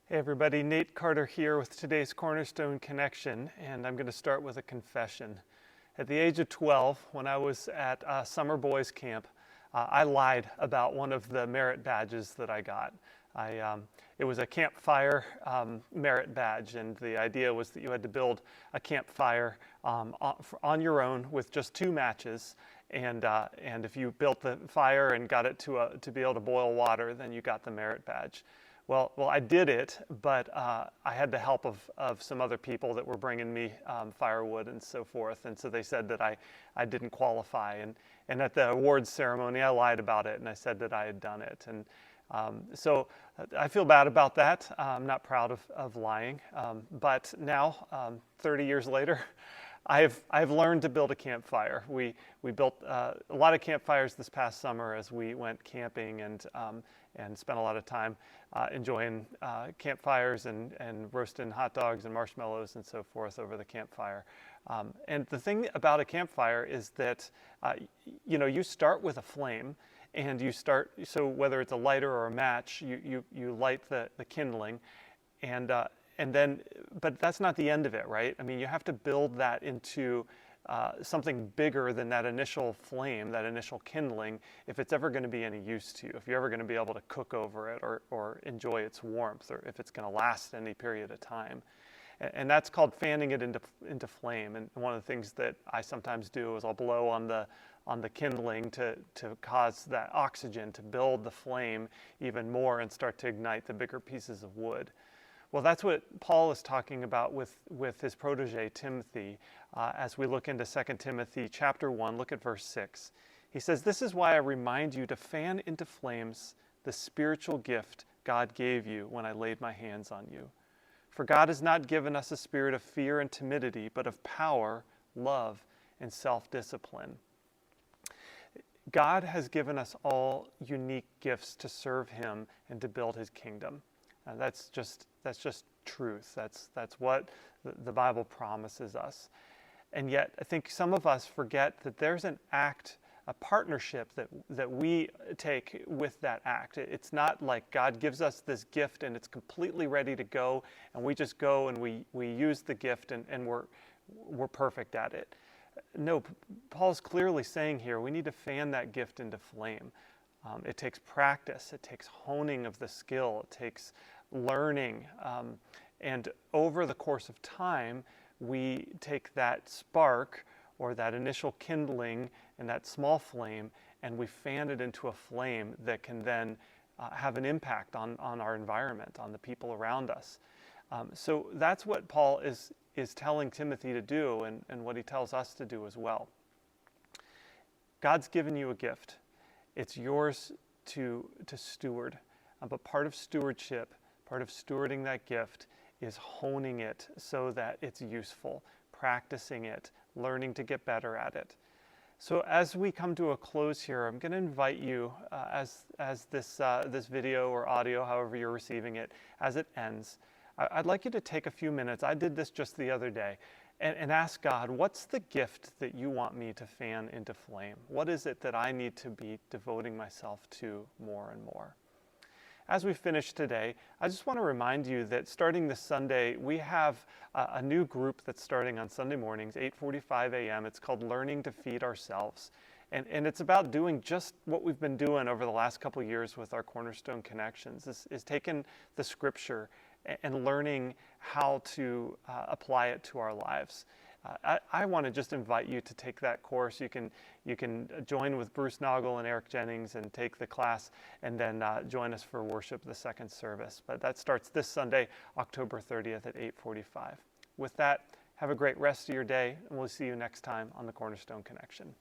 Hey everybody, Nate Carter here with today's Cornerstone Connection, and I'm going to start with a confession. At the age of 12, when I was at summer boys camp, I lied about one of the merit badges that I got. It was a campfire merit badge, and the idea was that you had to build a campfire on your own with just 2 matches, and if you built the fire and got it to be able to boil water, then you got the merit badge. Well, I did it, but I had the help of some other people that were bringing me firewood and so forth, and so they said that I didn't qualify. And at the awards ceremony, I lied about it, and I said that I had done it. And so I feel bad about that. I'm not proud of lying, but now, 30 years later, I've learned to build a campfire. We built a lot of campfires this past summer as we went camping and spent a lot of time enjoying campfires and roasting hot dogs and marshmallows and so forth over the campfire. And the thing about a campfire is that you start with a flame, and so whether it's a lighter or a match, you light the kindling, and then, but that's not the end of it, right? I mean, you have to build that into something bigger than that initial flame, that initial kindling, if it's ever going to be any use to you, if you're ever going to be able to cook over it or enjoy its warmth, or if it's going to last any period of time. And that's called fanning it into flame. And one of the things that I sometimes do is I'll blow on the kindling to cause that oxygen to build the flame even more and start to ignite the bigger pieces of wood. Well, that's what Paul is talking about with his protege, Timothy, as we look into 2 Timothy chapter 1, look at verse 6. He says, "This is why I remind you to fan into flames the spiritual gift God gave you when I laid my hands on you. For God has not given us a spirit of fear and timidity, but of power, love, and self-discipline." God has given us all unique gifts to serve him and to build his kingdom. That's just truth. That's what the Bible promises us. And yet, I think some of us forget that there's a partnership that we take with that act. It's not like God gives us this gift and it's completely ready to go, and we just go and we use the gift and we're perfect at it. No, Paul's clearly saying here we need to fan that gift into flame. It takes practice. It takes honing of the skill. It takes learning. And over the course of time, we take that spark or that initial kindling and that small flame, and we fan it into a flame that can then have an impact on our environment, on the people around us. So that's what Paul is telling Timothy to do, and what he tells us to do as well. God's given you a gift. It's yours to steward. But part of stewardship, part of stewarding that gift, is honing it so that it's useful, practicing it, learning to get better at it. So as we come to a close here, I'm going to invite you, as this video or audio, however you're receiving it, as it ends, I'd like you to take a few minutes. I did this just the other day. And ask God, what's the gift that you want me to fan into flame? What is it that I need to be devoting myself to more and more? As we finish today, I just want to remind you that starting this Sunday, we have a new group that's starting on Sunday mornings, 8:45 a.m. It's called Learning to Feed Ourselves. And it's about doing just what we've been doing over the last couple of years with our Cornerstone Connections, is taking the scripture and learning how to apply it to our lives. I want to just invite you to take that course. You can join with Bruce Noggle and Eric Jennings and take the class, and then join us for worship the second service. But that starts this Sunday, October 30th at 8:45. With that, have a great rest of your day, and we'll see you next time on the Cornerstone Connection.